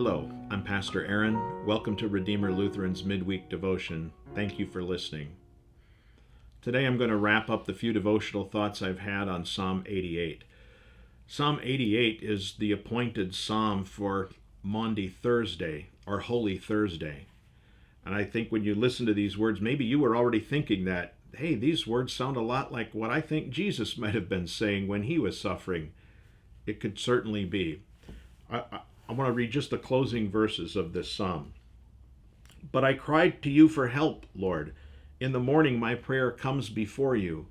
Hello, I'm Pastor Aaron. Welcome to Redeemer Lutheran's Midweek Devotion. Thank you for listening. Today I'm going to wrap up the few devotional thoughts I've had on Psalm 88. Psalm 88 is the appointed psalm for Maundy Thursday, or Holy Thursday. And I think when you listen to these words, maybe you were already thinking that, hey, these words sound a lot like what I think Jesus might have been saying when he was suffering. It could certainly be. I want to read just the closing verses of this psalm. But I cried to you for help, Lord. In the morning my prayer comes before you.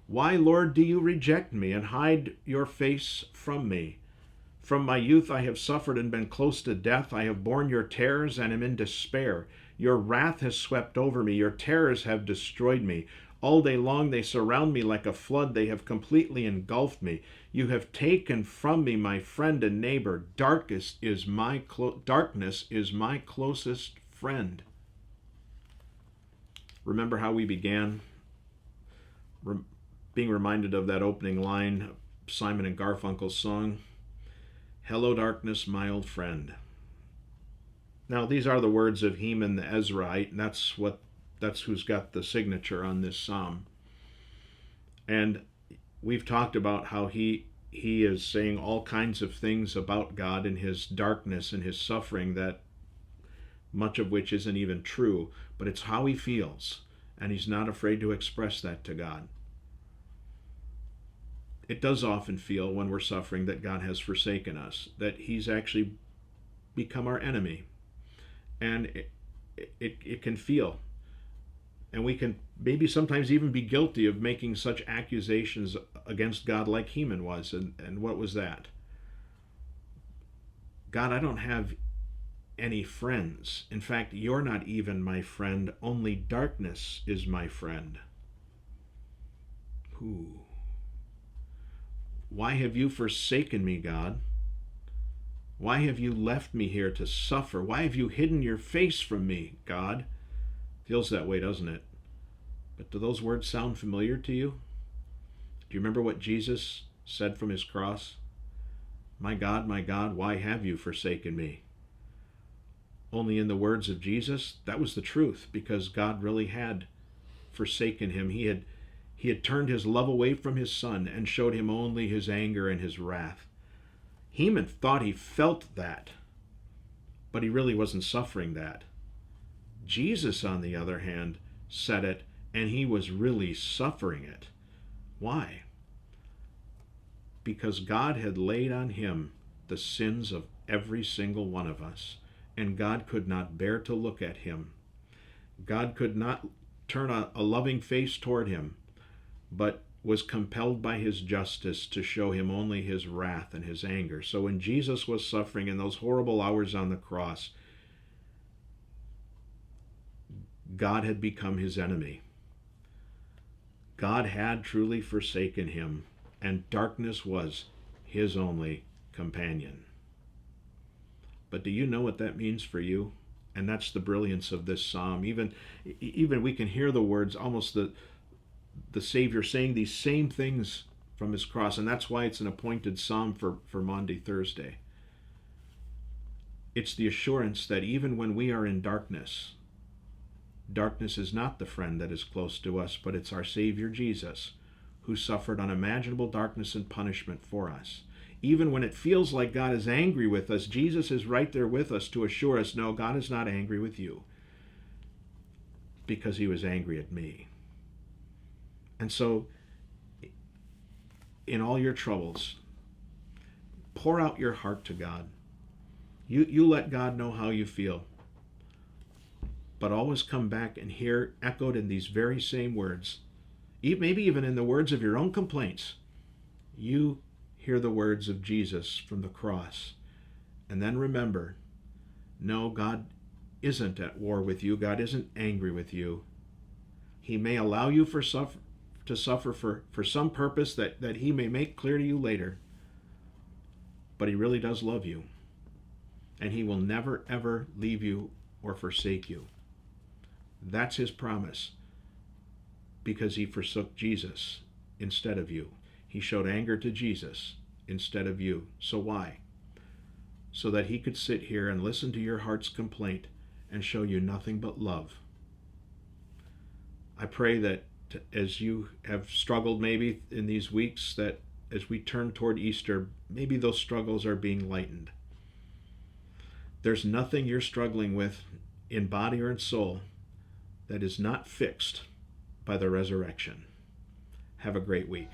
Why, Lord, do you reject me and hide your face from me? From my youth I have suffered and been close to death. I have borne your terrors and am in despair. Your wrath has swept over me. Your terrors have destroyed me. All day long they surround me like a flood. They have completely engulfed me. You have taken from me my friend and neighbor. Darkness is my closest friend. Remember how we began? Being reminded of that opening line of Simon and Garfunkel's song, "Hello, darkness, my old friend." Now, these are the words of Heman the Ezrahite, and that's who's got the signature on this psalm. And we've talked about how he is saying all kinds of things about God in his darkness and his suffering, that much of which isn't even true, but it's how he feels, and he's not afraid to express that to God. It does often feel when we're suffering that God has forsaken us, that he's actually become our enemy. And it can feel. And we can maybe sometimes even be guilty of making such accusations against God like Heman was. And what was that? God, I don't have any friends. In fact, you're not even my friend. Only darkness is my friend. Ooh. Why have you forsaken me, God? Why have you left me here to suffer? Why have you hidden your face from me, God? Feels that way, doesn't it? But do those words sound familiar to you? Do you remember what Jesus said from his cross? My God, why have you forsaken me? Only in the words of Jesus, that was the truth, because God really had forsaken him. He had turned his love away from his son and showed him only his anger and his wrath. Heman thought he felt that, but he really wasn't suffering that. Jesus, on the other hand, said it, and he was really suffering it. Why? Because God had laid on him the sins of every single one of us, and God could not bear to look at him. God could not turn a loving face toward him, but was compelled by his justice to show him only his wrath and his anger. So when Jesus was suffering in those horrible hours on the cross, God had become his enemy. God had truly forsaken him, and darkness was his only companion. But do you know what that means for you? And that's the brilliance of this psalm. Even we can hear the words, almost the Savior saying these same things from his cross, and that's why it's an appointed psalm for Maundy Thursday. It's the assurance that even when we are in darkness, darkness is not the friend that is close to us, but it's our Savior Jesus, who suffered unimaginable darkness and punishment for us. Even when it feels like God is angry with us, Jesus is right there with us to assure us, no, God is not angry with you, because he was angry at me. And so, in all your troubles, pour out your heart to God. You let God know how you feel. But always come back and hear echoed in these very same words, maybe even in the words of your own complaints, you hear the words of Jesus from the cross. And then remember, no, God isn't at war with you. God isn't angry with you. He may allow you to suffer for some purpose that he may make clear to you later. But he really does love you. And he will never, ever leave you or forsake you. That's his promise, because he forsook Jesus instead of you. He showed anger to Jesus instead of you. So why? so that he could sit here and listen to your heart's complaint and show you nothing but love. I pray that as you have struggled maybe in these weeks, that as we turn toward Easter, maybe those struggles are being lightened. There's nothing you're struggling with in body or in soul that is not fixed by the resurrection. Have a great week.